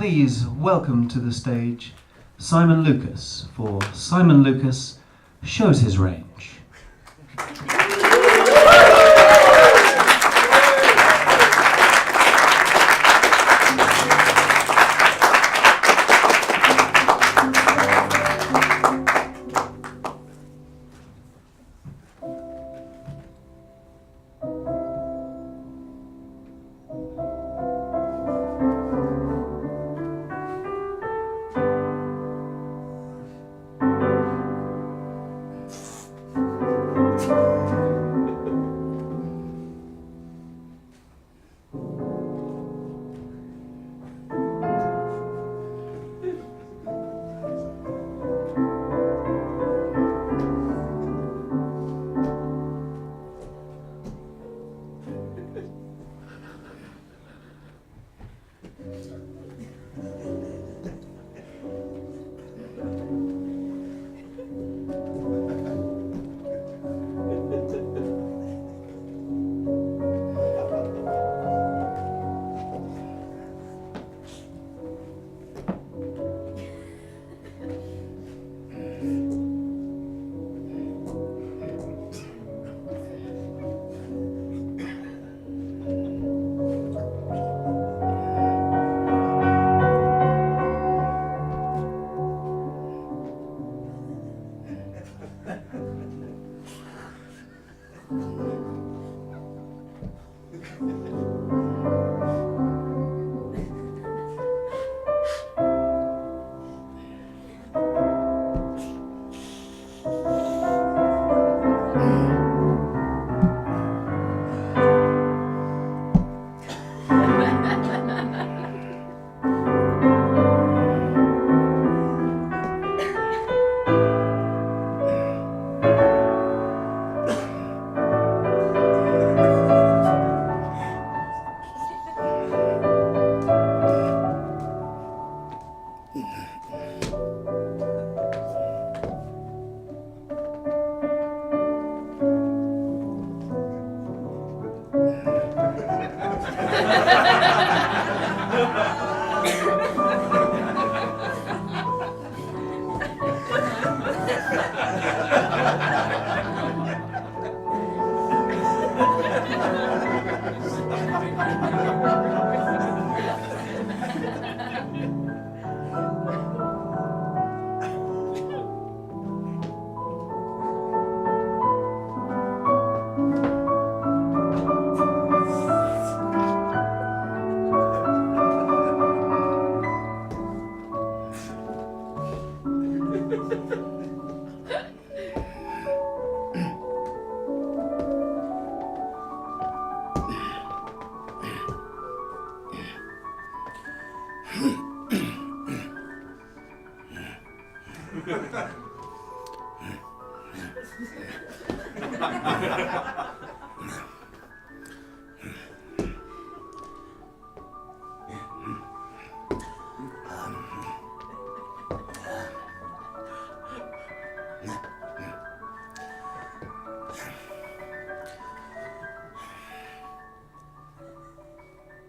please welcome to the stage Simon Lukacs, for Simon Lukacs shows his range.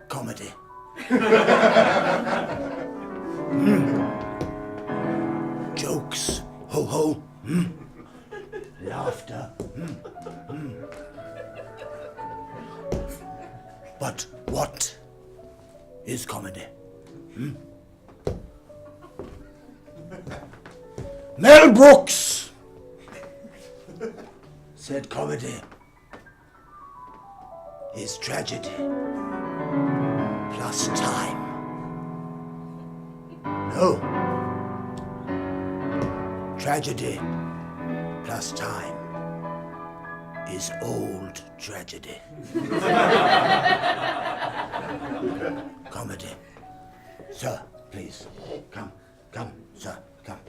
Comedy. Jokes. Ho ho. Laughter. But what is comedy? Mel Brooks said comedy is tragedy plus time. No. Tragedy plus time is old tragedy. Comedy. Sir, please. Come, sir, come.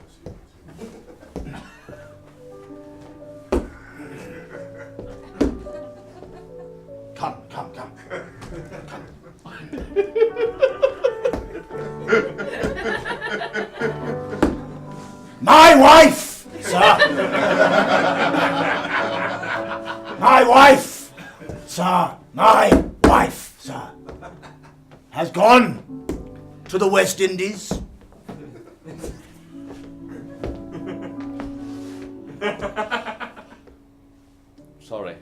Come. My wife, sir. My wife, sir. My wife, sir, has gone to the West Indies? Sorry.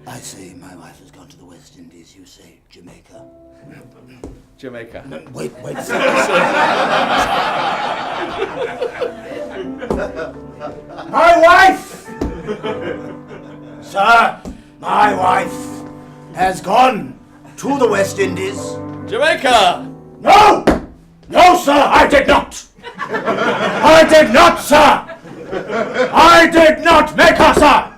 I say my wife has gone to the West Indies. You say Jamaica. Jamaica. Wait. My wife! Sir, my wife has gone to the West Indies. Jamaica! No! No, sir, I did not! I did not, sir! I did not make her, sir!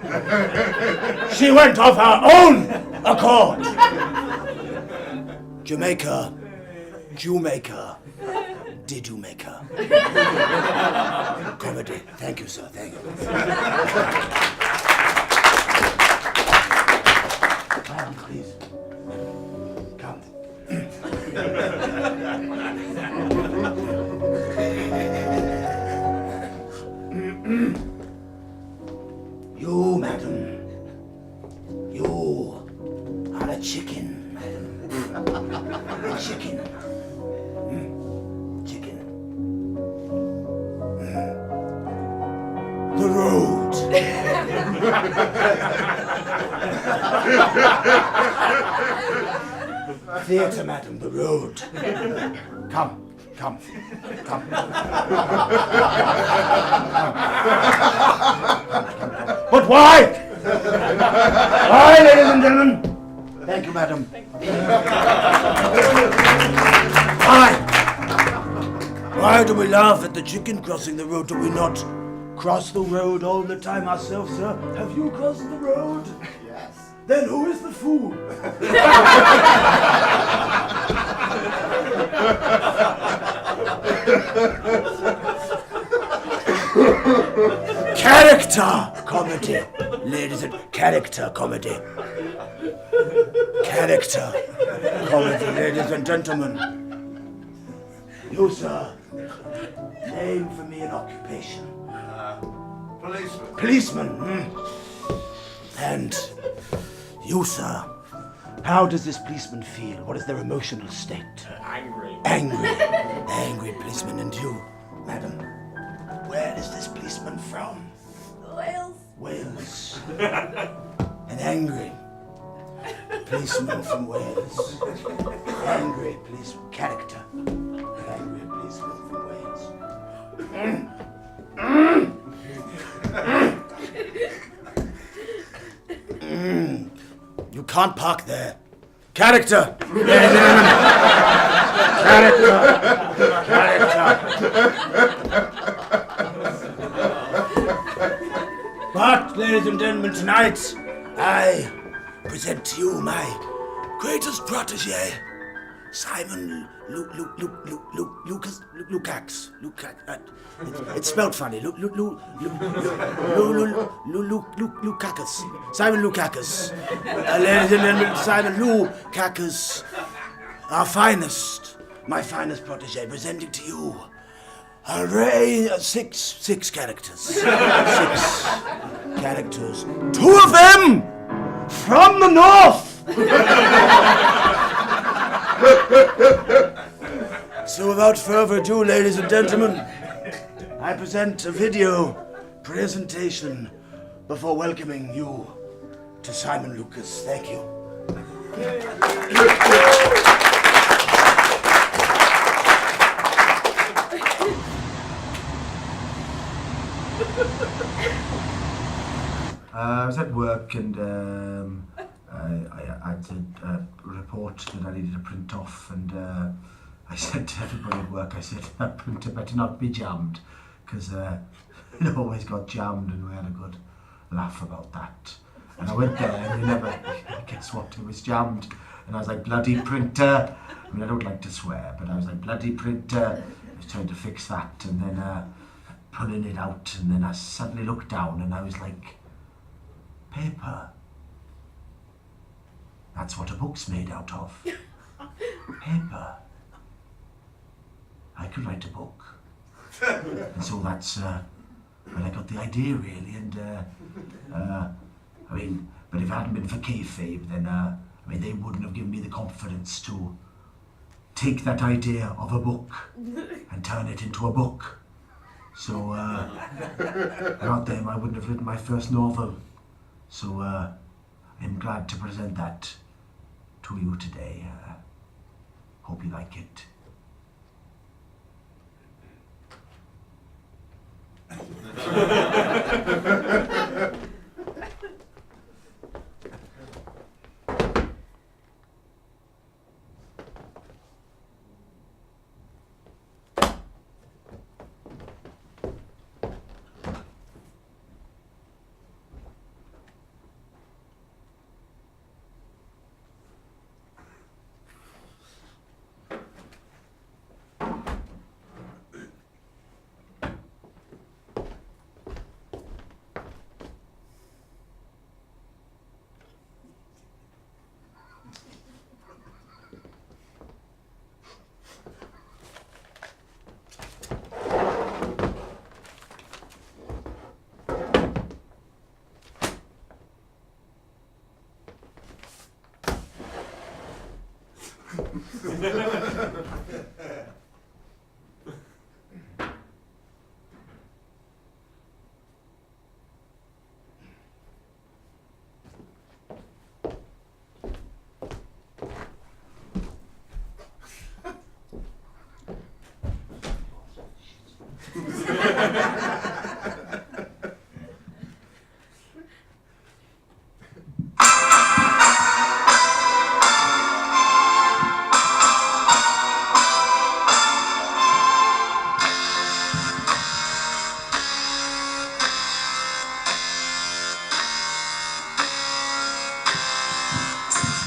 She went of her own accord. Jamaica, did you make her? Comedy. Thank you, sir, thank you. Come, please. Come. You, madam, you are a chicken, madam. A chicken. Chicken. The road. Theatre, madam, the road. Come. But why? Why, ladies and gentlemen? Thank you, madam. Why do we laugh at the chicken crossing the road? Do we not cross the road all the time ourselves, sir? Have you crossed the road? Yes. Then who is the fool? Character comedy, ladies and character comedy. Character comedy, ladies and gentlemen. You, sir, name for me an occupation. Policeman. Policeman. And you, sir, how does this policeman feel? What is their emotional state? Angry. Angry policeman. And you, madam, where is this policeman from? Wales. An angry policeman from Wales. Angry policeman. Character. Angry policeman from Wales. You can't park there. Character. Ladies and gentlemen. Character. But, ladies and gentlemen, tonight I present to you my greatest protege, Simon Lukacs. It's spelled funny. Lukacs. Simon Lukacs. Ladies and gentlemen, Simon Lukacs, our finest, my finest protege, presenting to you a array of six characters. 6 characters. 2 of them from the north. So without further ado, ladies and gentlemen, I present a video presentation before welcoming you to Simon Lucas. Thank you. I was at work and I had a report that I needed to print off, and I said to everybody at work, I said, that printer better not be jammed, because it always got jammed, and we had a good laugh about that. And I went there and guess what, it was jammed. And I was like, bloody printer. I mean, I don't like to swear, but I was like, bloody printer. I was trying to fix that, and then pulling it out, and then I suddenly looked down and I was like, paper. That's what a book's made out of. Paper. I could write a book. And so that's when I got the idea really, and I mean, but if it hadn't been for kayfabe, then I mean, they wouldn't have given me the confidence to take that idea of a book and turn it into a book. So without them, I wouldn't have written my first novel. So I'm glad to present that to you today. Hope you like it.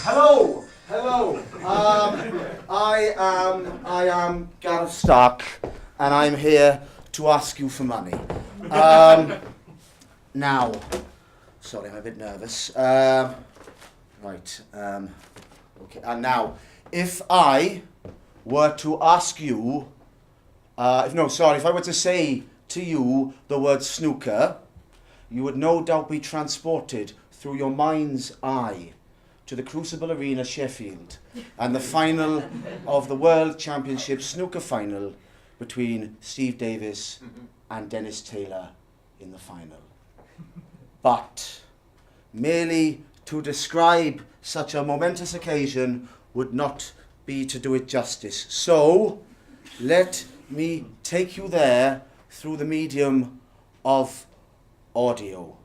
Hello, hello. I am Gareth Stark, and I'm here to ask you for money. Now, sorry, I'm a bit nervous. Right. Okay. And now, if I were to ask you, if I were to say to you the word snooker, you would no doubt be transported through your mind's eye to the Crucible Arena, Sheffield, and the final of the World Championship snooker final between Steve Davis and Dennis Taylor in the final. But merely to describe such a momentous occasion would not be to do it justice. So, let me take you there through the medium of audio.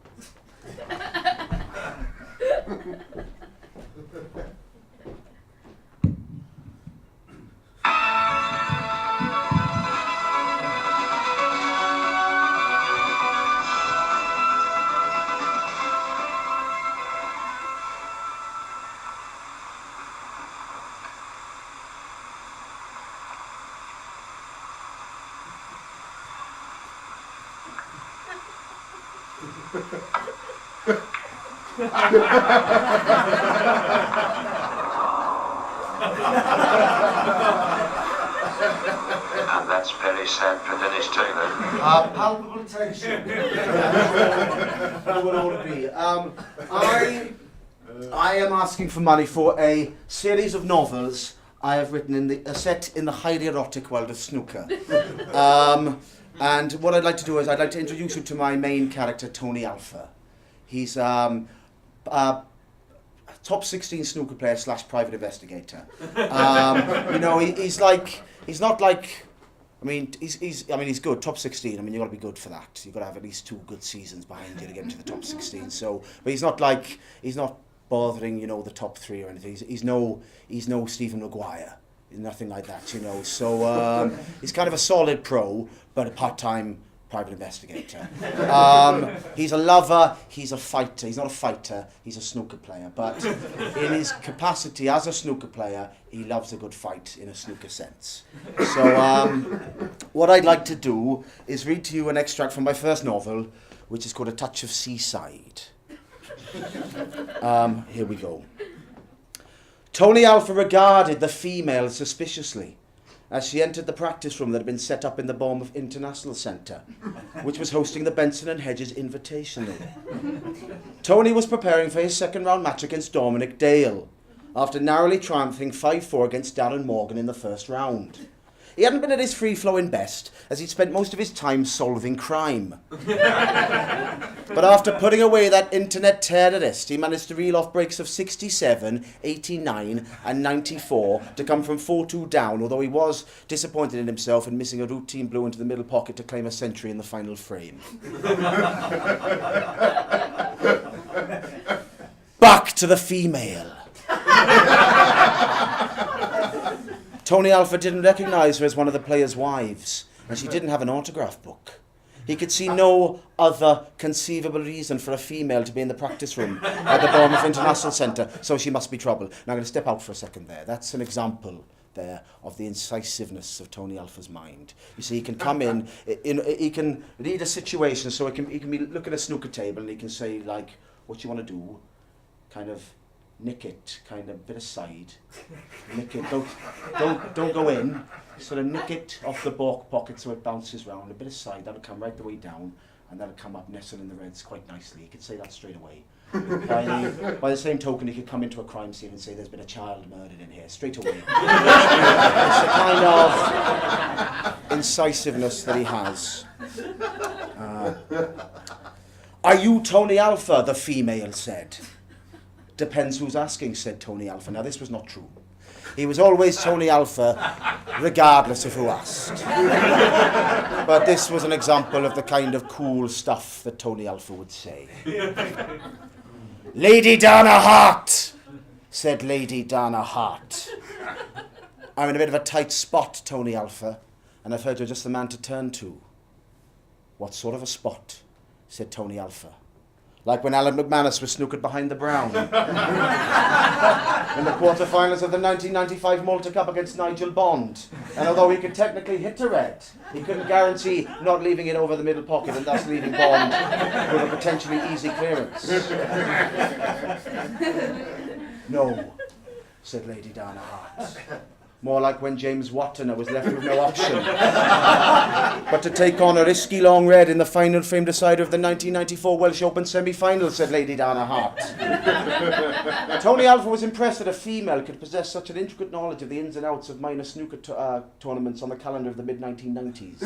And that's very sad for Dennis Taylor. Palpable tension. What ought to be. I am asking for money for a series of novels I have written set in the highly erotic world of snooker. And what I'd like to do is I'd like to introduce you to my main character, Tony Alpha. He's top 16 snooker player / private investigator. He's good, top 16. I mean, you've got to be good for that. You've got to have at least 2 good seasons behind you to get into the top 16. So, but he's not bothering, the top 3 or anything. He's no Stephen Maguire. Nothing like that, So he's kind of a solid pro, but a part-time private investigator. He's a lover, he's a fighter. He's not a fighter, he's a snooker player. But in his capacity as a snooker player, he loves a good fight in a snooker sense. So what I'd like to do is read to you an extract from my first novel, which is called A Touch of Seaside. Here we go. Tony Alpha regarded the female suspiciously, as she entered the practice room that had been set up in the Bournemouth International Centre, which was hosting the Benson and Hedges Invitational. Tony was preparing for his second round match against Dominic Dale, after narrowly triumphing 5-4 against Darren Morgan in the first round. He hadn't been at his free-flowing best, as he'd spent most of his time solving crime. But after putting away that internet terrorist, he managed to reel off breaks of 67, 89 and 94 to come from 4-2 down, although he was disappointed in himself in missing a routine blow into the middle pocket to claim a century in the final frame. Back to the female. Tony Alpha didn't recognise her as one of the players' wives, and she didn't have an autograph book. He could see no other conceivable reason for a female to be in the practice room at the Bournemouth International Centre, so she must be trouble. Now I'm going to step out for a second there. That's an example there of the incisiveness of Tony Alpha's mind. You see, he can come in, he can read a situation, so he can be looking at a snooker table and he can say, like, what you want to do, kind of nick it, kind of bit aside, nick it, don't go in, sort of nick it off the back pocket so it bounces round, a bit aside, that'll come right the way down, and that'll come up nestled in the reds quite nicely. You could say that straight away. By the same token, he could come into a crime scene and say there's been a child murdered in here, straight away. It's the kind of incisiveness that he has. Are you Tony Alpha? The female said. Depends who's asking, said Tony Alpha. Now, this was not true. He was always Tony Alpha, regardless of who asked. But this was an example of the kind of cool stuff that Tony Alpha would say. Lady Dana Hart, said Lady Dana Hart. I'm in a bit of a tight spot, Tony Alpha, and I've heard you're just the man to turn to. What sort of a spot? Said Tony Alpha. Like when Alan McManus was snookered behind the brown. In the quarterfinals of the 1995 Malta Cup against Nigel Bond. And although he could technically hit a red, he couldn't guarantee not leaving it over the middle pocket and thus leaving Bond with a potentially easy clearance. No, said Lady Dana Hart. More like when James Wattoner was left with no option but to take on a risky long red in the final frame decider of the 1994 Welsh Open semi-final, said Lady Dana Hart. Tony Alpha was impressed that a female could possess such an intricate knowledge of the ins and outs of minor snooker tournaments on the calendar of the mid-1990s.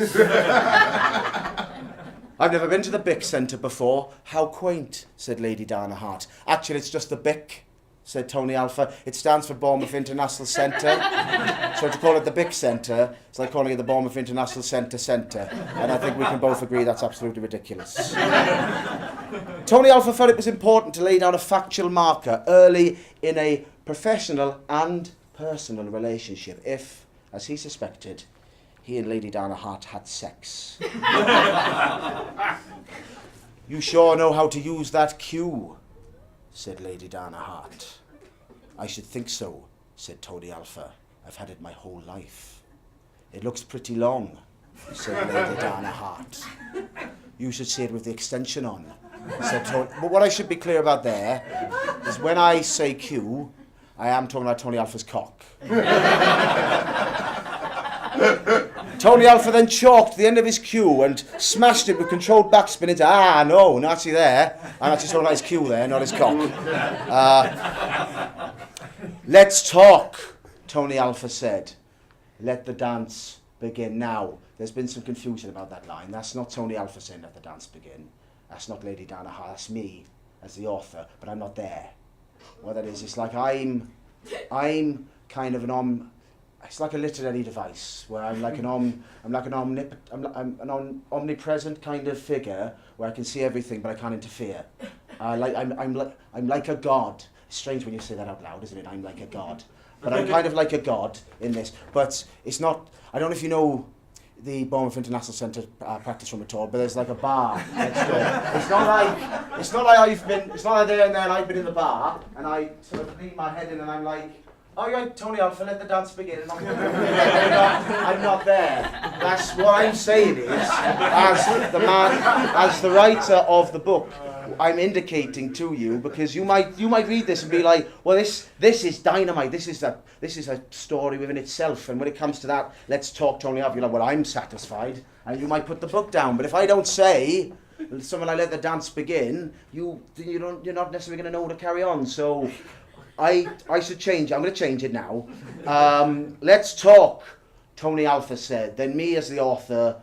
I've never been to the BIC Centre before. How quaint, said Lady Dana Hart. Actually, it's just the BIC, said Tony Alpha. It stands for Bournemouth International Centre. So to call it the BIC Centre, it's like calling it the Bournemouth International Centre. And I think we can both agree that's absolutely ridiculous. Tony Alpha felt it was important to lay down a factual marker early in a professional and personal relationship if, as he suspected, he and Lady Dana Hart had sex. You sure know how to use that cue, said Lady Dana Hart. I should think so, said Tony Alpha. I've had it my whole life. It looks pretty long, said Lady Dana Hart. You should see it with the extension on, said Tony. But what I should be clear about there is when I say Q, I am talking about Tony Alpha's cock. Tony Alpha then chalked the end of his cue and smashed it with controlled backspin into, no, not actually there. I'm actually talking about his cue there, not his cock. Let's talk, Tony Alpha said. Let the dance begin. Now, there's been some confusion about that line. That's not Tony Alpha saying let the dance begin. That's not Lady Dana Hart. That's me as the author, but I'm not there. What that is, it's like I'm kind of it's like a literary device where I'm an omnipresent kind of figure where I can see everything but I can't interfere. I'm like a god. It's strange when you say that out loud, isn't it? I'm like a god, but I'm kind of like a god in this. But it's not. I don't know if you know the Bournemouth International Centre practice room at all, but there's like a bar next door. It's not like there and then I've been in the bar and I sort of lean my head in and I'm like, oh, you're right, Tony Alpha, let the dance begin. I'm not there. That's what I'm saying is, as the writer of the book, I'm indicating to you, because you might read this and be like, well, this is dynamite. This is a story within itself. And when it comes to that, let's talk Tony up. You're like, well, I'm satisfied, and you might put the book down. But if I don't say something like let the dance begin, you're not necessarily going to know to carry on. So I should change. I'm going to change it now. Let's talk. Tony Alpha said. Then me as the author,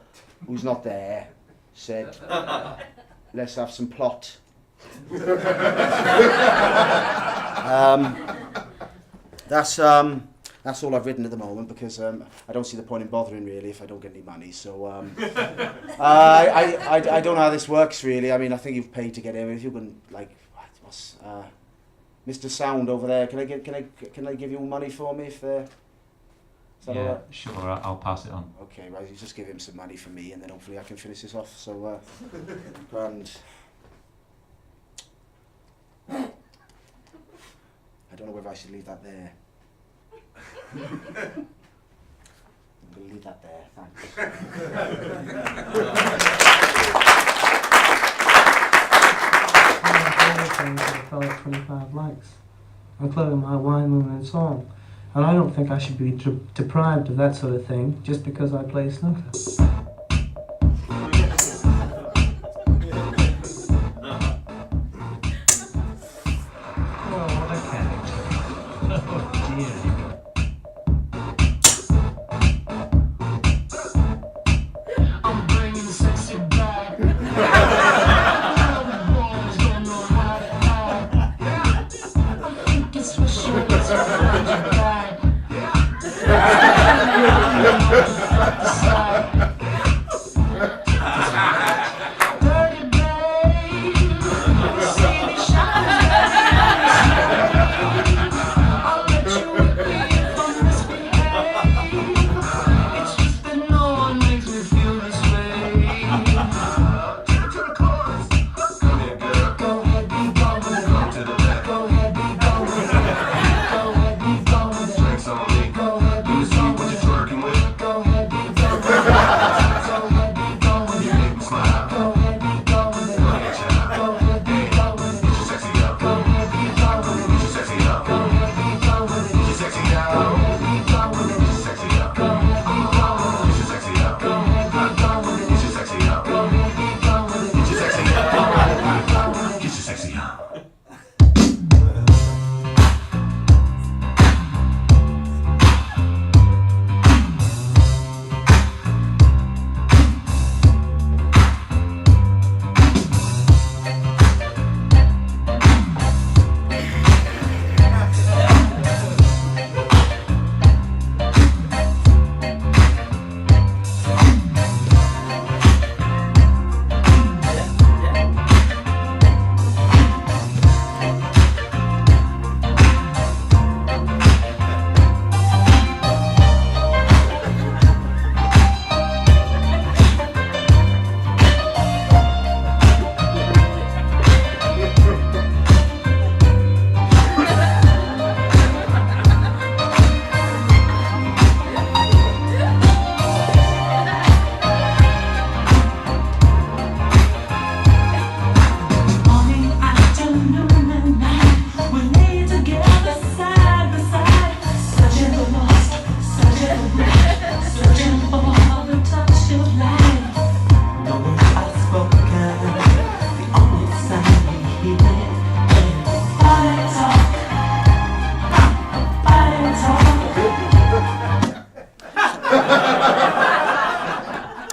who's not there, said, let's have some plot. That's all I've written at the moment, because I don't see the point in bothering really if I don't get any money. So I don't know how this works really. I mean, I think you've paid to get in. If you can, like, what's Mr. Sound over there? Can I give you money for me if they're... Is that all right? Sure, I'll pass it on. Okay, right, you just give him some money for me, and then hopefully I can finish this off. So, grand. I don't know whether I should leave that there. I'm going to leave that there, thanks. I fell at 25 likes, including my wine, moon, and song. And I don't think I should be deprived of that sort of thing just because I play snooker. Oh, what a character. Oh, dear. I'm bringing sexy back.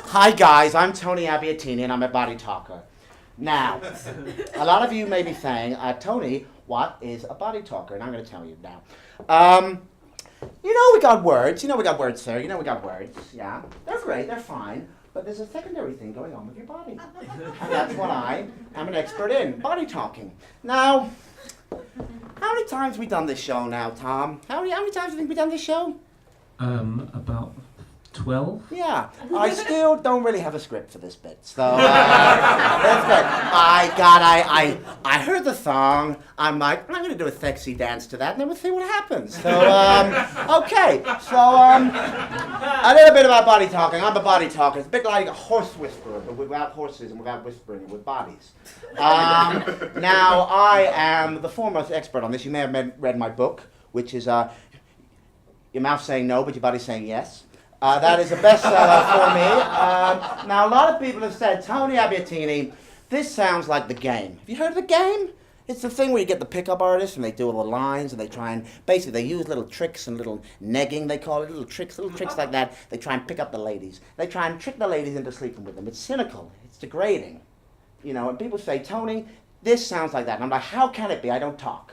Hi guys, I'm Tony Abbiatini and I'm a body talker. Now, a lot of you may be saying, Tony, what is a body talker? And I'm going to tell you now. We got words. We got words, sir. We got words. Yeah, they're great. They're fine. But there's a secondary thing going on with your body. And that's what I am an expert in, body talking. Now, how many times have we done this show now, Tom? How many times do you think we've done this show? About 12? Yeah, I still don't really have a script for this bit, so that's good. I heard the song. I'm like, I'm gonna do a sexy dance to that, and then we'll see what happens. So okay, so a little bit about body talking. I'm a body talker. It's a bit like a horse whisperer, but without horses and without whispering, with bodies. Now I am the foremost expert on this. You may have read my book, which is your mouth saying no, but your body saying yes. That is a bestseller for me. Now, a lot of people have said, Tony Abbiatini, this sounds like The Game. Have you heard of The Game? It's the thing where you get the pickup artists and they do all the lines and they try and, basically they use little tricks and little negging, they call it, little tricks like that. They try and pick up the ladies. They try and trick the ladies into sleeping with them. It's cynical. It's degrading. You know, and people say, Tony, this sounds like that. And I'm like, how can it be? I don't talk.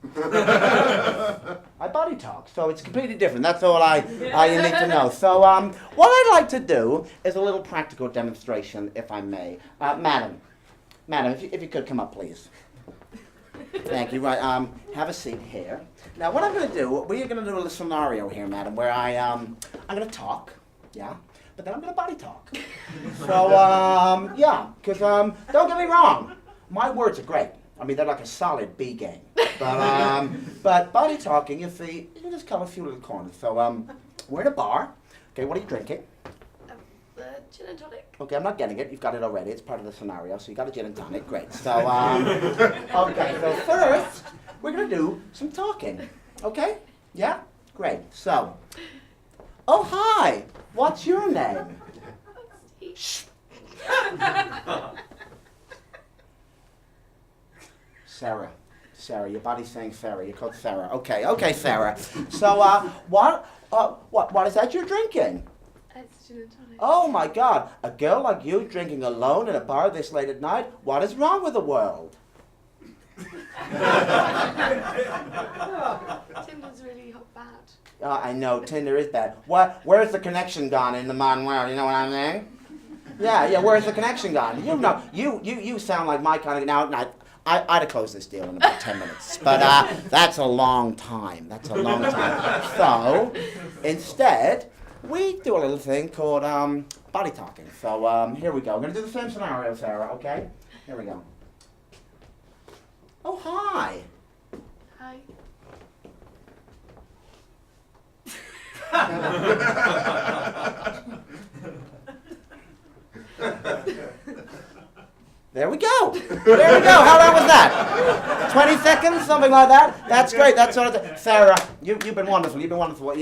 I body talk, so it's completely different. That's all I need to know. So what I'd like to do is a little practical demonstration, if I may. Madam, if you could come up, please. Thank you. Right, have a seat here. Now, what I'm going to do, we are going to do a little scenario here, madam, where I'm going to talk, yeah, but then I'm going to body talk. So, yeah, because don't get me wrong, my words are great. I mean, they're like a solid B game. But body talking, you see, you can just cover a few little corners. So, we're in a bar. Okay, what are you drinking? Gin and tonic. Okay, I'm not getting it. You've got it already. It's part of the scenario. So you got a gin and tonic. Great. So, okay. So first, we're gonna do some talking. Okay? Yeah. Great. So, oh hi. What's your name? Shh. Sarah, your body's saying Sarah. You're called Sarah. Okay, Sarah. So, what is that you're drinking? It's gin and tonic. Oh my God, a girl like you drinking alone in a bar this late at night? What is wrong with the world? Tinder's really bad. I know, Tinder is bad. Where's the connection gone in the modern world? You know what I'm saying? Yeah, where's the connection gone? You know, you sound like my kind of, now, I'd have closed this deal in about 10 minutes, but that's a long time. So, instead, we do a little thing called body talking. So, here we go. We're going to do the same scenario, Sarah, okay? Here we go. Oh, hi. Hi. There we go. How long was that? 20 seconds, something like that. That's great. That's sort of Sarah. You've been wonderful. You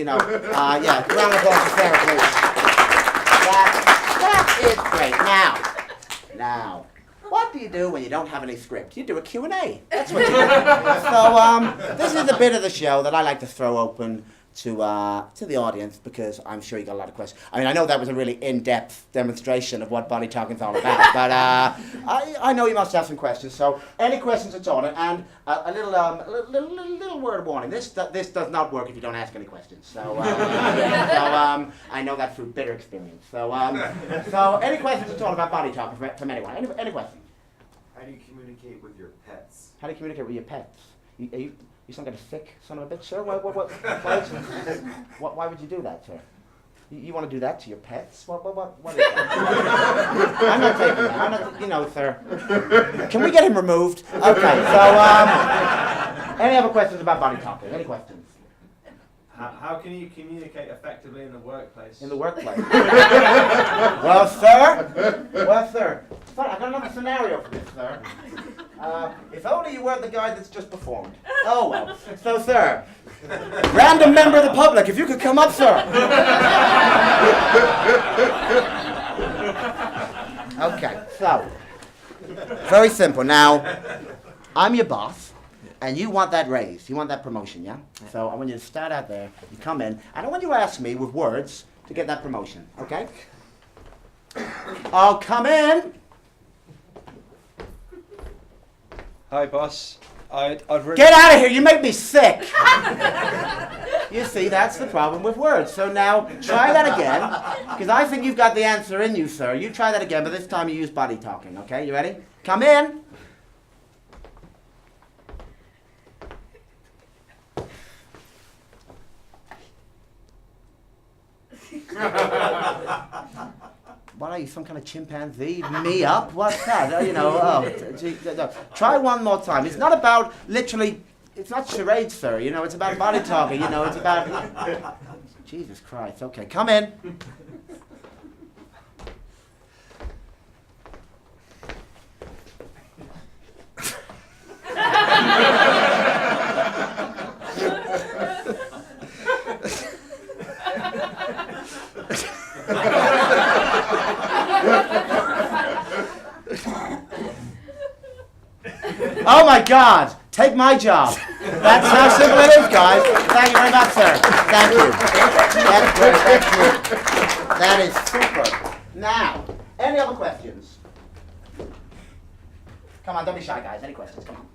know. Yeah. Round of applause for Sarah, please. That is great. Now, what do you do when you don't have any script? You do a Q&A. That's what you do. So this is the bit of the show that I like to throw open to the audience, because I'm sure you got a lot of questions. I mean, I know that was a really in-depth demonstration of what body talking's all about, but I know you must have some questions. So, any questions at all? And a little word of warning: this does not work if you don't ask any questions. So, I know that through bitter experience. So, any questions at all about body talking from anyone? Any questions? How do you communicate with your pets? How do you communicate with your pets? You sound like a sick son of a bitch, sir. Why would you do that, sir? You want to do that to your pets? What is that? I'm not taking that. I'm not, you know, sir. Can we get him removed? Okay, so, any other questions about body talking? Any questions? How can you communicate effectively in the workplace? In the workplace? Well, sir. I got another scenario for this, sir. If only you weren't the guy that's just performed. Oh, well. So, sir, random member of the public, if you could come up, sir. Okay, so, very simple. Now, I'm your boss, and you want that raise. You want that promotion, yeah? So I want you to start out there, you come in, and I want you to ask me with words to get that promotion, okay? I'll come in. Hi, boss. I'd really... Get out of here, you make me sick. You see, that's the problem with words. So now, try that again, because I think you've got the answer in you, sir. You try that again, but this time you use body talking, okay? You ready? Come in. you some kind of chimpanzee? Me up? What's that? You know, no. Try one more time. It's not about literally, it's not charades, sir. You know, it's about body talking. You know, it's about... Jesus Christ. Okay, come in. Oh my God! Take my job. That's how simple it is, guys. Thank you very much, sir. Thank you. That's great. Thank you. That is super. Now, any other questions? Come on, don't be shy, guys. Any questions? Come on.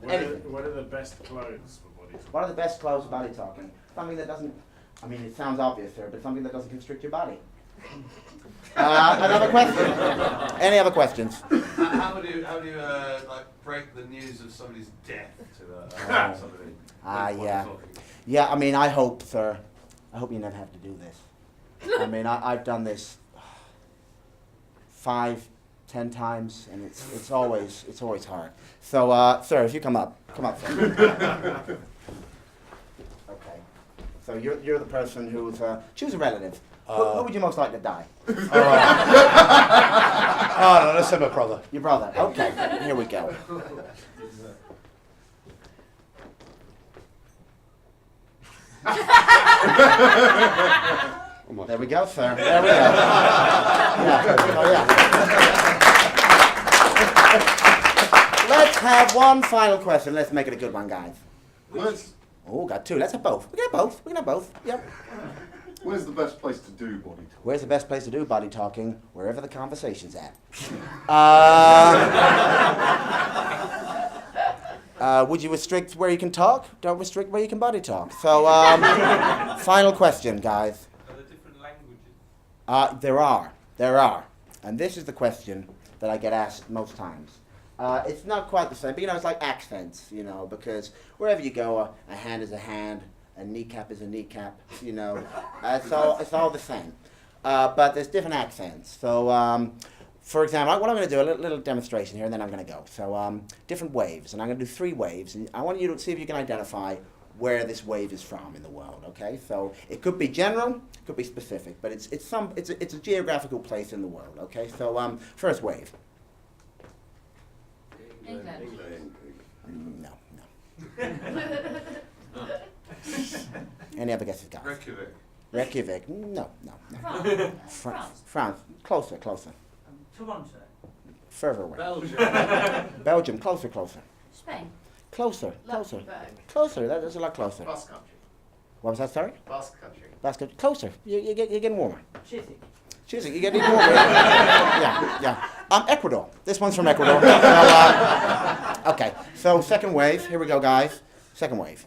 What are the best clothes for body talking? What are the best clothes for body talking? Something that doesn't, I mean, it sounds obvious, sir, but something that doesn't constrict your body. Another question? Any other questions? How do you like break the news of somebody's death to somebody? Yeah. Yeah, I mean, I hope, sir, I hope you never have to do this. I mean, I've done this 5-10 times, and it's always hard. So, sir, if you come up, sir. Okay. So you're the person who's choose a relative. Who would you most like to die? Oh no, let's say my brother. Your brother. Okay. Here we go. There we go, sir. There we go. Yeah. Oh, yeah. Let's have one final question. Let's make it a good one, guys. Oh, got two. Let's have both. We can have both. We can have both. Yep. Where's the best place to do body talking? Where's the best place to do body talking? Wherever the conversation's at. Would you restrict where you can talk? Don't restrict where you can body talk. So, final question, guys. Are there different languages? There are. And this is the question that I get asked most times. It's not quite the same, but it's like accents, because wherever you go, a hand is a hand, a kneecap is a kneecap, it's all the same. But there's different accents. So, for example, what I'm going to do, a little demonstration here, and then I'm going to go. So, different waves, and I'm going to do 3 waves, and I want you to see if you can identify where this wave is from in the world. Okay, so it could be general, it could be specific, but it's a geographical place in the world. Okay, so first wave. England. No. Any other guesses, guys? Reykjavik. No. France. Closer. Toronto. Further away. Belgium. Closer. Spain. Closer. Luxembourg. Closer. That's a lot closer. Basque country. What was that? Sorry. Basque country. Basque country. Closer. You're getting warmer. Chiswick. You're getting warmer. Yeah. Ecuador. This one's from Ecuador. So, okay. So second wave. Here we go, guys. Second wave.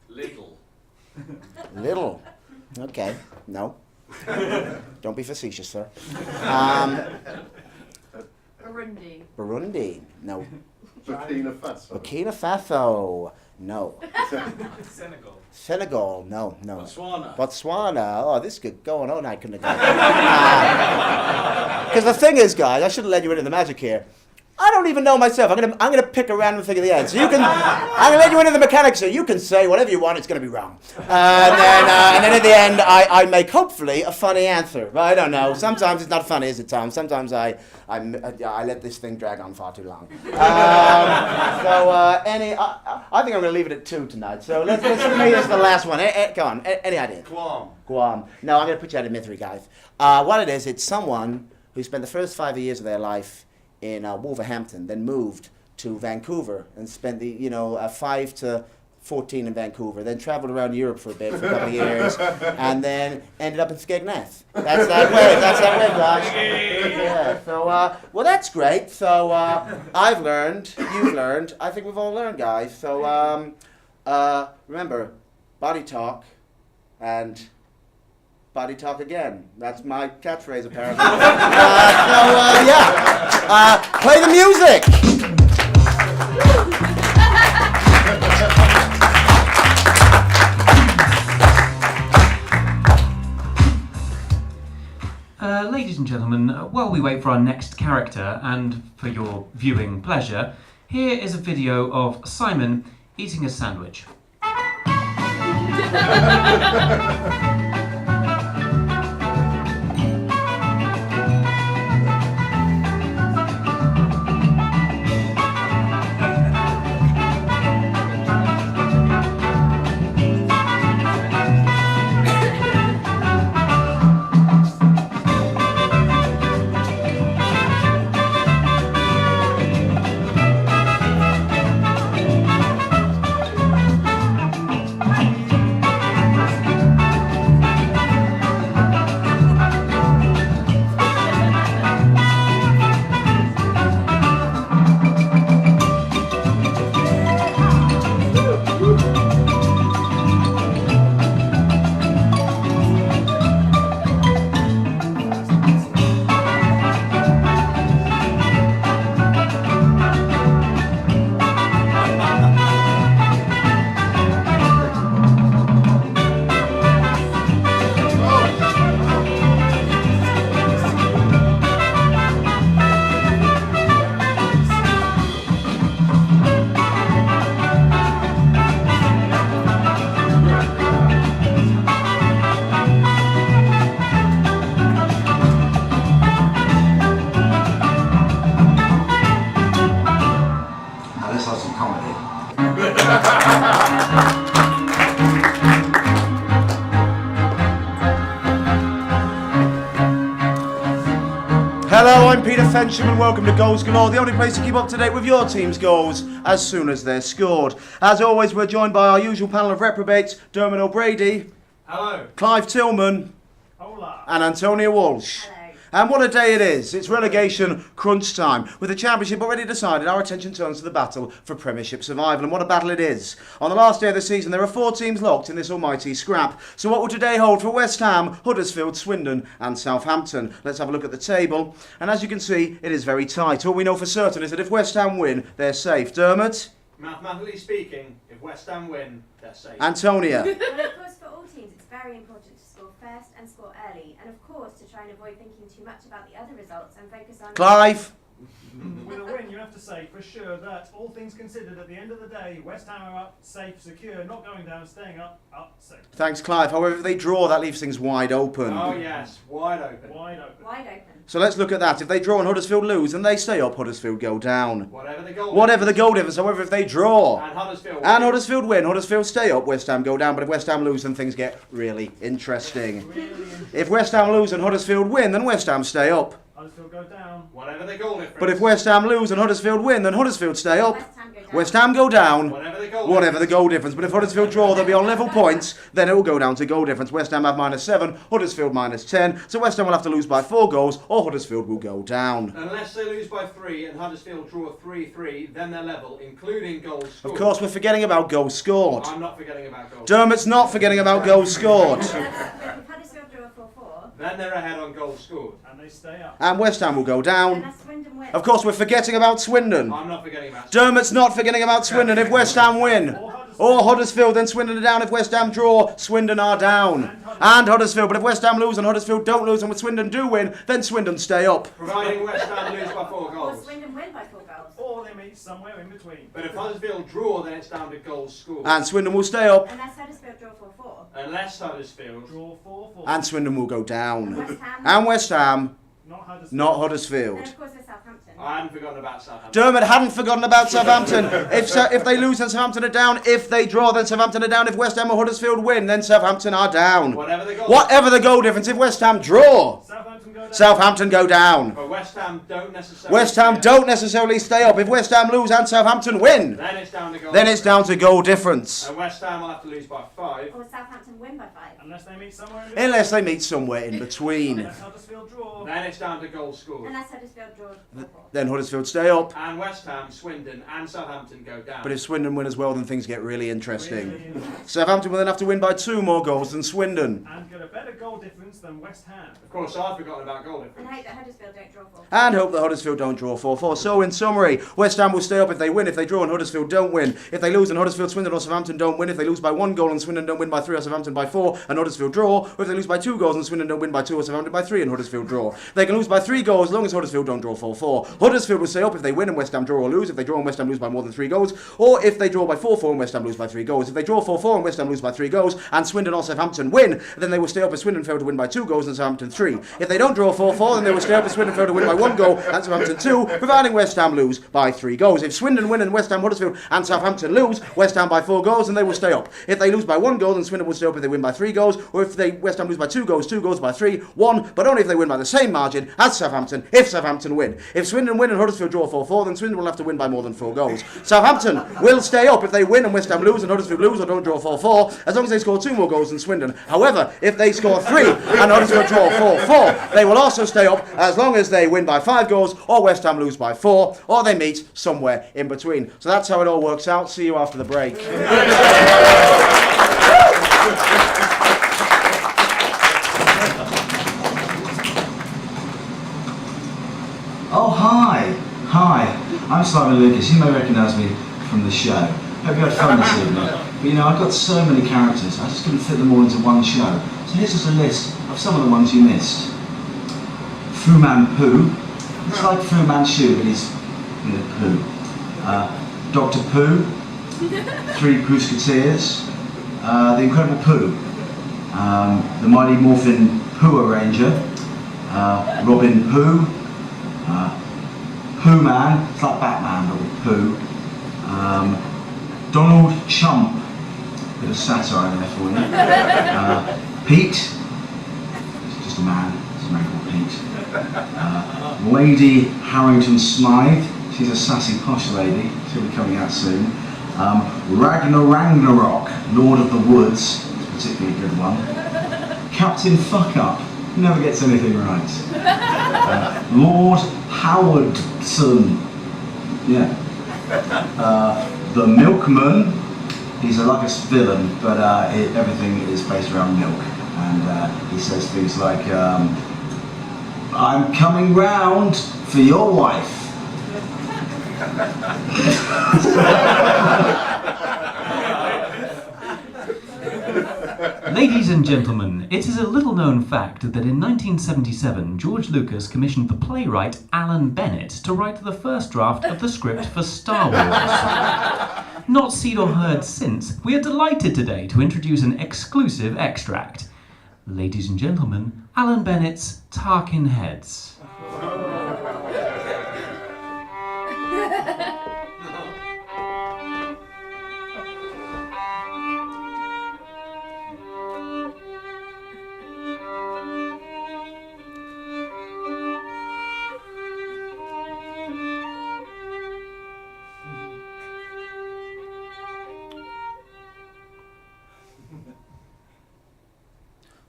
Little. Okay. No. Don't be facetious, sir. Burundi. No. Burkina Faso. No. Senegal. No. Botswana. Oh, this could go on all night, couldn't it? Because the thing is, guys, I should have let you into the magic here. I don't even know myself. I'm gonna pick a random thing at the end. So I'm gonna let you into the mechanics. So you can say whatever you want. It's gonna be wrong. And then at the end, I make hopefully a funny answer. But I don't know. Sometimes it's not funny, is it, Tom? Sometimes I let this thing drag on far too long. I think I'm gonna leave it at 2 tonight. So let's make this the last one. Go on. Any ideas? Guam. No, I'm gonna put you out of misery, guys. What it is, it's someone who spent the first 5 years of their life in Wolverhampton, then moved to Vancouver and spent the 5 to 14 in Vancouver, then traveled around Europe for a bit for a couple of years, and then ended up in Skegness. That's that way, guys. Yeah. So well, that's great. So I've learned, you've learned. I think we've all learned, guys. So remember, body talk and body talk again. That's my catchphrase, apparently. Play the music! Ladies ladies and gentlemen, while we wait for our next character and for your viewing pleasure, here is a video of Simon eating a sandwich. Hello, I'm Peter Fensham and welcome to Goals Galore, the only place to keep up to date with your team's goals as soon as they're scored. As always, we're joined by our usual panel of reprobates, Dermot O'Brady. Hello. Clive Tillman. Hola. And Antonia Walsh. Hello. And what a day it is. It's relegation crunch time. With the championship already decided, our attention turns to the battle for Premiership survival. And what a battle it is. On the last day of the season, there are 4 teams locked in this almighty scrap. So what will today hold for West Ham, Huddersfield, Swindon and Southampton? Let's have a look at the table. And as you can see, it is very tight. All we know for certain is that if West Ham win, they're safe. Dermot? Mathematically speaking, if West Ham win, they're safe. Antonia? Well, of course, for all teams, it's very important to score first and score early, and of course, to try and avoid thinking too much about the other results and focus on... Clive? With a win, you have to say for sure that, all things considered, at the end of the day, West Ham are up, safe, secure, not going down, staying up, safe. Thanks, Clive. However, if they draw, that leaves things wide open. Oh yes, wide open. Wide open. Wide open. So let's look at that. If they draw and Huddersfield lose, then they stay up, Huddersfield go down. Whatever the goal difference. However, if they draw and Huddersfield win, Huddersfield stay up, West Ham go down. But if West Ham lose, then things get really interesting. If West Ham lose and Huddersfield win, then West Ham stay up. Huddersfield go down. Whatever the goal difference. But if West Ham lose and Huddersfield win, then Huddersfield stay up. West Ham go down. Whatever the goal difference. But if Huddersfield draw, they'll be on level points. Then it will go down to goal difference. West Ham have -7, Huddersfield -10. So West Ham will have to lose by 4 goals, or Huddersfield will go down. Unless they lose by 3 and Huddersfield draw 3-3, then they're level, including goals scored. Of course, we're forgetting about goals scored. I'm not forgetting about goals. Dermot's not forgetting about goals scored. If Huddersfield draw 4-4... Then they're ahead on goals scored. And they stay up. And West Ham will go down. Unless Swindon win. Of course, we're forgetting about Swindon. I'm not forgetting about Swindon. Dermot's not forgetting about Swindon. If West Ham win, or Huddersfield, then Swindon are down. If West Ham draw, Swindon are down. And Huddersfield. But if West Ham lose and Huddersfield don't lose, and with Swindon do win, then Swindon stay up. Providing West Ham lose by 4 Or goals. Swindon win by 4 goals. Or they meet somewhere in between. But if Huddersfield draw, then it's down to goals scored. And Swindon will stay up. Unless Huddersfield draw 4-4. Unless Huddersfield draw 4-4. And Swindon will go down. West Ham. And West Ham, Not Huddersfield. not Huddersfield. And of course, there's Southampton. I hadn't forgotten about Southampton. Dermot hadn't forgotten about Southampton. If they lose, then Southampton are down. If they draw, then Southampton are down. If West Ham or Huddersfield win, then Southampton are down. Whatever the goal difference. If West Ham draw, Southampton go down. But West Ham don't necessarily. West Ham don't necessarily stay up. If West Ham lose and Southampton win, Then it's down to goal. then it's down to goal difference. And West Ham will have to lose by 5. Or Southampton win by 5. Unless they meet somewhere in between. Unless they meet somewhere in between. Unless Huddersfield draw. Then it's down to goals scored. Unless Huddersfield draw 4-4. Then Huddersfield stay up. And West Ham, Swindon, and Southampton go down. But if Swindon win as well, then things get really interesting. Southampton will then have to win by 2 more goals than Swindon. And get a better goal difference than West Ham. Of course, I've forgotten about goal And difference. hope that Huddersfield don't draw 4-4. And hope that Huddersfield don't draw 4-4. So in summary, West Ham will stay up if they win. If they draw and Huddersfield don't win. If they lose and Huddersfield, Swindon or Southampton don't win. If they lose by 1 goal and Swindon don't win by 3 or Southampton by 4 and Huddersfield draw. Or if they lose by 2 goals and Swindon don't win by 2 or Southampton by 3 and Huddersfield Huddersfield draw. They can lose by 3 goals as long as Huddersfield don't draw 4-4. Huddersfield will stay up if they win and West Ham draw or lose. If they draw and West Ham lose by more than 3 goals, or if they draw by 4-4 and West Ham lose by 3 goals. If they draw 4-4 and West Ham lose by 3 goals, and Swindon or Southampton win, then they will stay up if Swindon fail to win by 2 goals and Southampton 3. If they don't draw 4-4, then they will stay up if Swindon fail to win by 1 goal and Southampton 2, providing West Ham lose by 3 goals. If Swindon win and West Ham, Huddersfield and Southampton lose, West Ham by 4 goals, then they will stay up. If they lose by 1 goal, then Swindon will stay up if they win by 3 goals, or if West Ham lose by 2 goals by 3, 1, but only if they win by the same margin as Southampton, if Southampton win. If Swindon win and Huddersfield draw 4-4, then Swindon will have to win by more than 4 goals. Southampton will stay up if they win and West Ham lose and Huddersfield lose or don't draw 4-4, as long as they score 2 more goals than Swindon. However, if they score 3 and Huddersfield draw 4-4, they will also stay up as long as they win by 5 goals or West Ham lose by 4, or they meet somewhere in between. So that's how it all works out. See you after the break. Oh, hi. I'm Simon Lucas. You may recognise me from the show. Hope you had fun this evening. But you know, I've got so many characters, I just couldn't fit them all into one show. So here's just a list of some of the ones you missed. Fu Manchu. It's like Fu Manchu, but he's poo. Dr. Pooh. 3 Musketeers. The Incredible Pooh. The Mighty Morphin Pooh Ranger. Robin Pooh. Pooh Man, it's like Batman but with Pooh. Donald Chump, bit of satire there for you. Pete, it's just a man called Pete. Lady Harrington Smythe, she's a sassy posh lady, she'll be coming out soon. Ragnarok, Lord of the Woods, it's a particularly good one. Captain Fuck Up, never gets anything right. Lord Howardson, yeah. The Milkman, he's a Lukacs villain, but everything is based around milk. And he says things like, I'm coming round for your wife. Ladies and gentlemen, it is a little-known fact that in 1977, George Lucas commissioned the playwright Alan Bennett to write the first draft of the script for Star Wars. Not seen or heard since, we are delighted today to introduce an exclusive extract. Ladies and gentlemen, Alan Bennett's Tarkin Heads.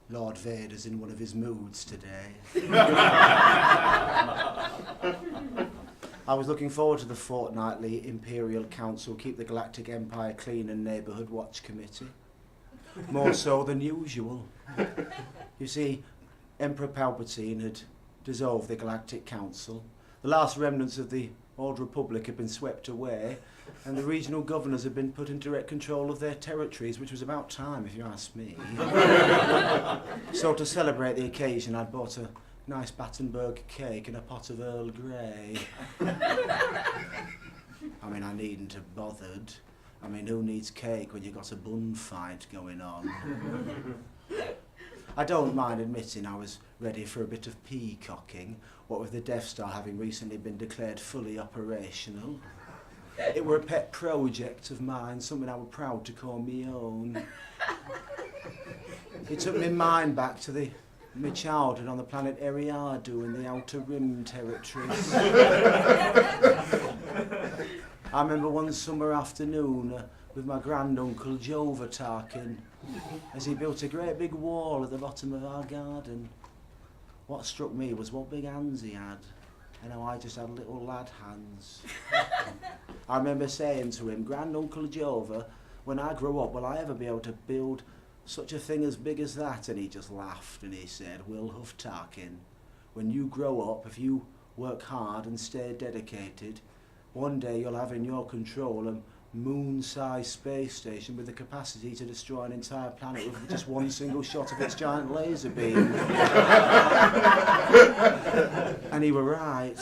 Lord Vader's in one of his moods today. I was looking forward to the fortnightly Imperial Council Keep the Galactic Empire Clean and Neighbourhood Watch Committee. More so than usual. You see, Emperor Palpatine had dissolved the Galactic Council. The last remnants of the Old Republic had been swept away, and the regional governors had been put into direct control of their territories, which was about time, if you ask me. So to celebrate the occasion, I'd bought a nice Battenberg cake and a pot of Earl Grey. I mean, I needn't have bothered. I mean, who needs cake when you've got a bun fight going on? I don't mind admitting I was ready for a bit of peacocking, what with the Death Star having recently been declared fully operational. It were a pet project of mine, something I was proud to call me own. It took my mind back to my childhood on the planet Eriadu in the Outer Rim territories. I remember one summer afternoon with my granduncle Jova Tarkin as he built a great big wall at the bottom of our garden. What struck me was what big hands he had, and how I just had little lad hands. I remember saying to him, Granduncle Jova, when I grow up, will I ever be able to build such a thing as big as that? And he just laughed and he said, Will Huff Tarkin, when you grow up, if you work hard and stay dedicated, one day you'll have in your control a moon-sized space station with the capacity to destroy an entire planet with just one single shot of its giant laser beam. And he were right.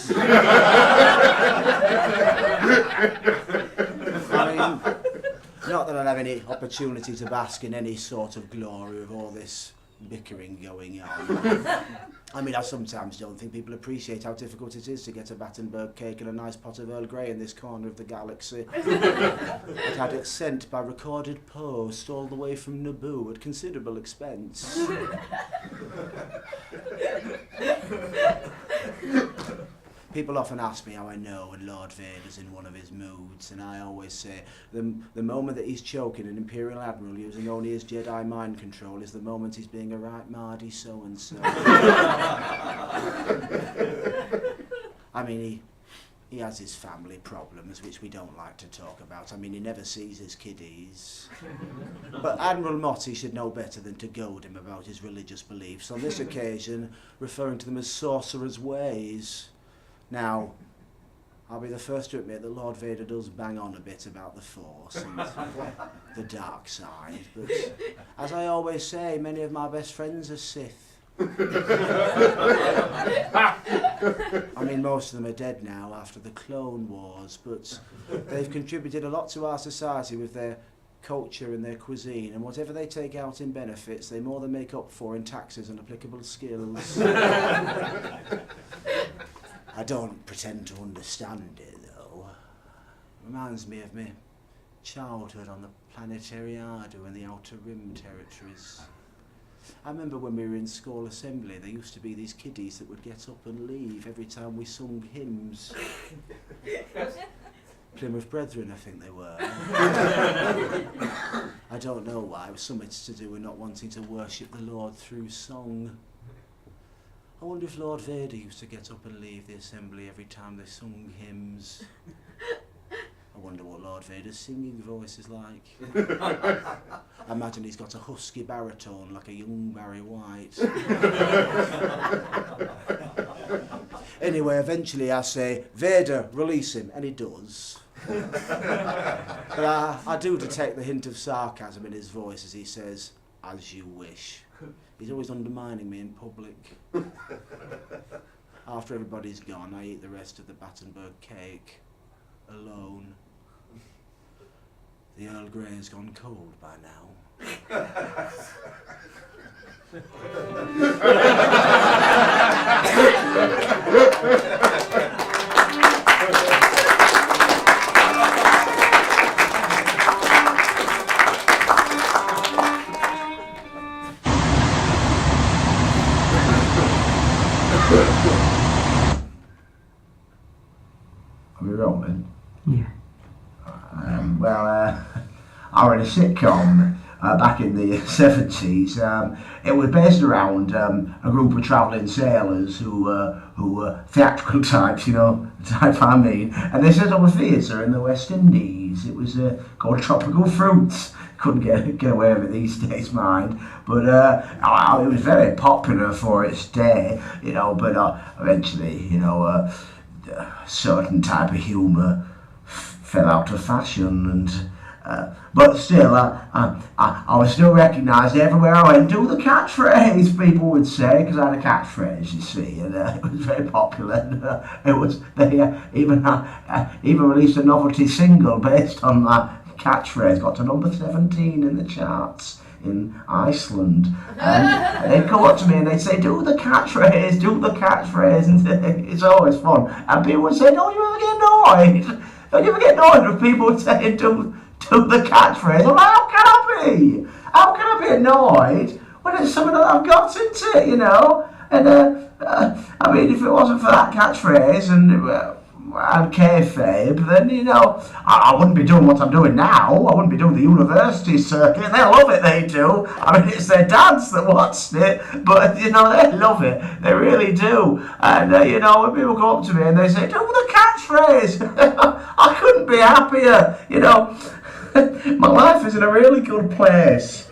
I mean, not that I'd have any opportunity to bask in any sort of glory of all this bickering going on. I mean, I sometimes don't think people appreciate how difficult it is to get a Battenberg cake and a nice pot of Earl Grey in this corner of the galaxy. I'd had it sent by recorded post all the way from Naboo at considerable expense. People often ask me how I know when Lord Vader's in one of his moods, and I always say the moment that he's choking an Imperial Admiral using only his Jedi mind control is the moment he's being a right Mardy so-and-so. I mean, he has his family problems, which we don't like to talk about. I mean, he never sees his kiddies. But Admiral Motti should know better than to goad him about his religious beliefs, on this occasion referring to them as sorcerer's ways. Now, I'll be the first to admit that Lord Vader does bang on a bit about the Force and the dark side, but as I always say, many of my best friends are Sith. I mean, most of them are dead now after the Clone Wars, but they've contributed a lot to our society with their culture and their cuisine, and whatever they take out in benefits, they more than make up for in taxes and applicable skills. I don't pretend to understand it, though. Reminds me of my childhood on the planetary Ardu in the Outer Rim territories. I remember when we were in school assembly, there used to be these kiddies that would get up and leave every time we sung hymns. Plymouth Brethren, I think they were. I don't know why. It was something to do with not wanting to worship the Lord through song. I wonder if Lord Vader used to get up and leave the assembly every time they sung hymns. I wonder what Lord Vader's singing voice is like. I imagine he's got a husky baritone like a young Barry White. Anyway, eventually I say, Vader, release him, and he does. But I do detect the hint of sarcasm in his voice as he says, as you wish. He's always undermining me in public. After everybody's gone, I eat the rest of the Battenberg cake, alone. The Earl Grey has gone cold by now. Are we rolling? Yeah. I read a sitcom back in the 70s. It was based around a group of travelling sailors who were theatrical types, you know, the type I mean, and they set up a theatre in the West Indies. It was called Tropical Fruits. Couldn't get away with it these days, mind. But it was very popular for its day, you know, but eventually, you know, a certain type of humour fell out of fashion, and but still, I was still recognised everywhere I went. Do the catchphrase, people would say, because I had a catchphrase, you see, and it was very popular. And, they even released a novelty single based on that catchphrase. Got to number 17 in the charts in Iceland, and they'd come up to me and they'd say, do the catchphrase, and it's always fun. And people would say, don't you ever get annoyed? Don't you ever get annoyed with people saying, do the catchphrase? I'm like, how can I be annoyed when it's something that I've got into it, you know? And I mean, if it wasn't for that catchphrase and kayfabe, then, you know, I wouldn't be doing what I'm doing now. I wouldn't be doing the university circuit. They love it, they do. I mean, it's their dads that watched it, but, you know, they love it. They really do. And, you know, when people come up to me and they say, do the catchphrase, I couldn't be happier, you know. My life is in a really good place.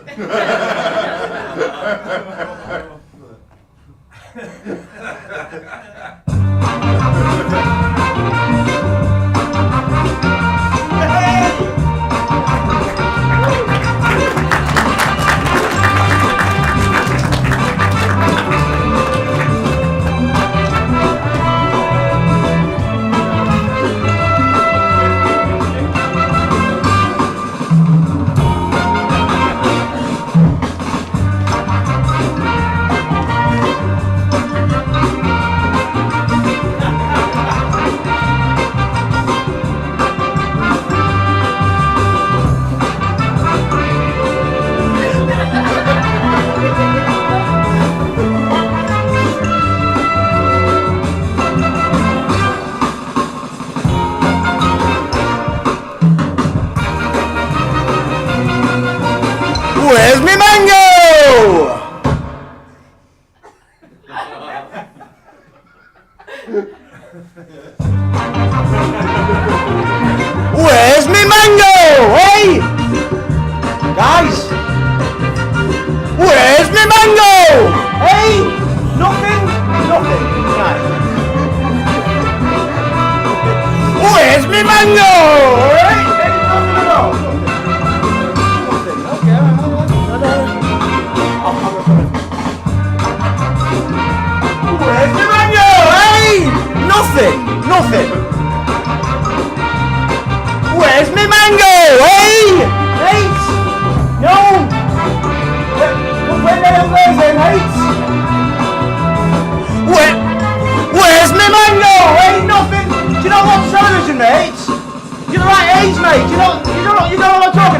Hey!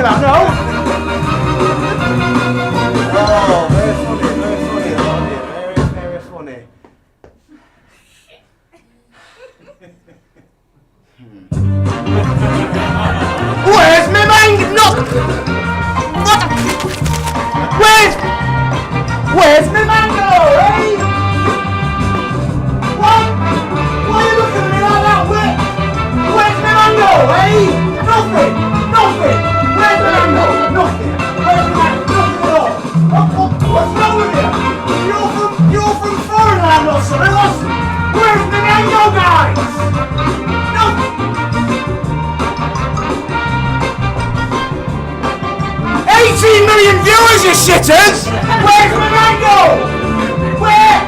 about, no? Oh, very funny, I love it. Very funny. Where's my mango? No! What? Where's my mango, eh? What? Why are you looking at me like that? Where's my mango, eh? Nothing! Where's my mango? Nothing! Where's my mango? Nothing at all! What's wrong with you? You're from foreign land or something? Where's my mango, guys? Nothing! 18 million viewers, you shitters! Where's my mango? Where?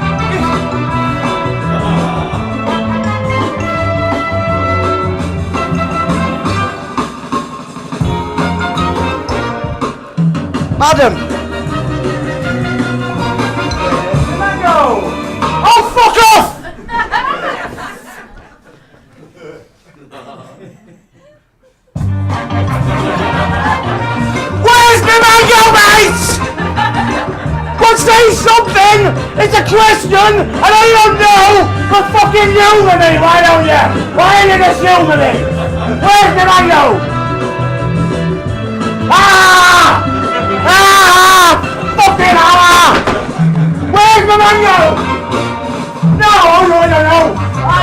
Madam! Where's my mango? Oh, fuck off! Where's my mango, mate? Well, say something! It's a question, and I don't know, but fucking humour me, why don't you? Why don't you just humour me? Where's my mango? Fucking where's my mango? No, I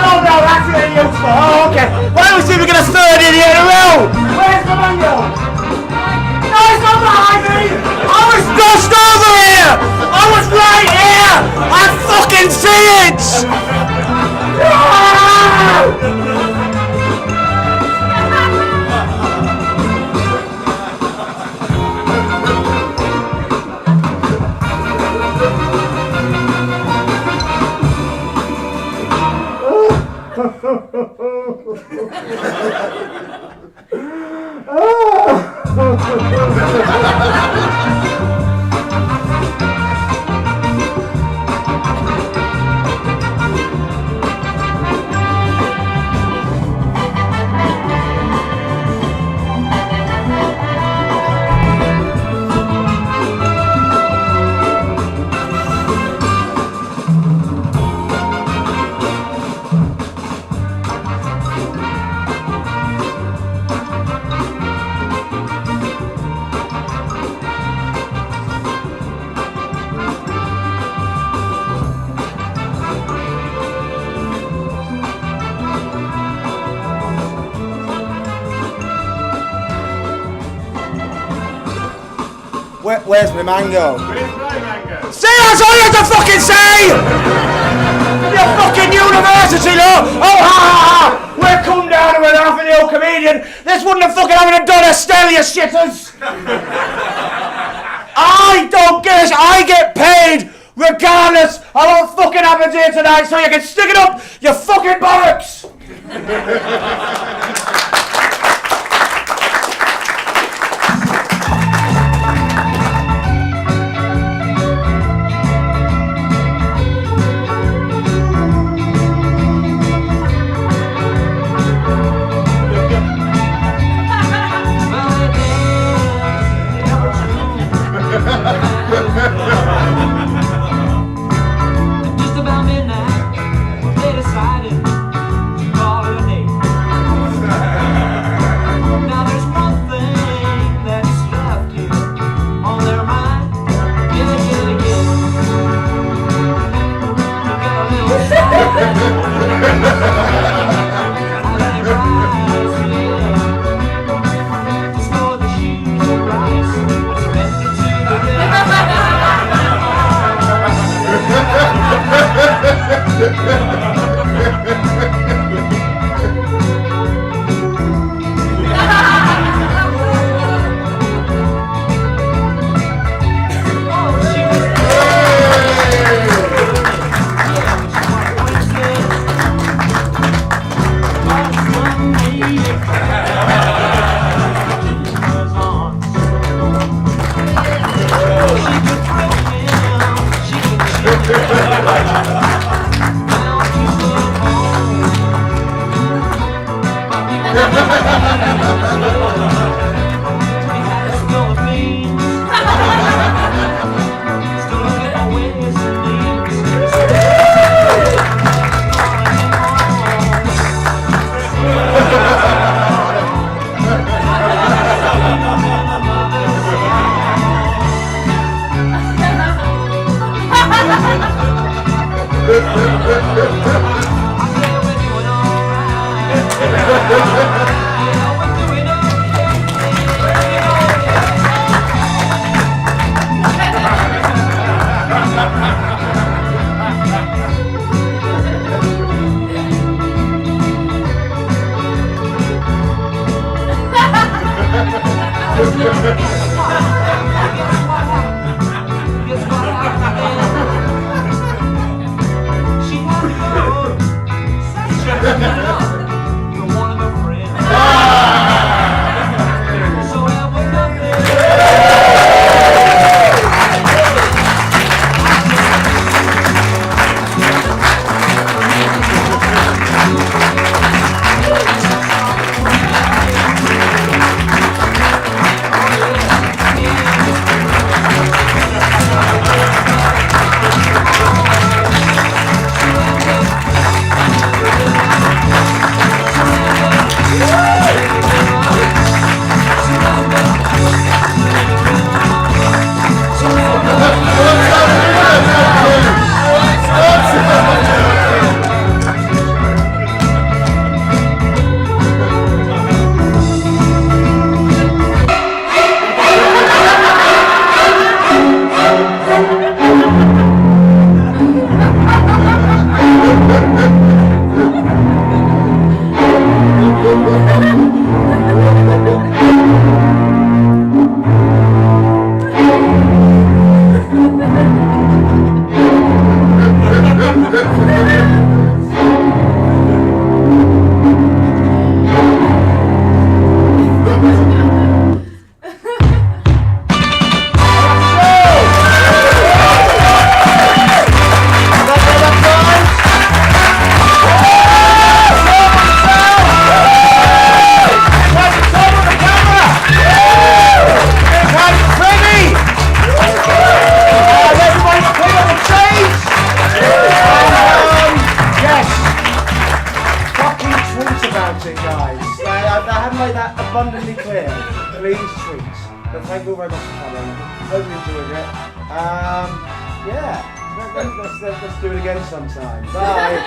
don't know. That's really useful. Oh, okay. Why don't we see if we get a third idiot in a row? Where's my mango? No, it's not behind me! I was just over here! I was right here! I fucking see it! Where's my mango? See, that's all you have to fucking say! You fucking university law! Oh, ha! We'll come down and we're half a new comedian! This wouldn't have fucking happened to Donna Estelle, you shitters! I don't give a shit! I get paid regardless of what fucking happens here tonight, so you can stick it up, you fucking bollocks! Just about midnight, they decided to call it a day. Abundantly clear, please tweet. But thank you very much for coming. Hope you enjoyed it. Yeah, let's do it again sometime. Bye.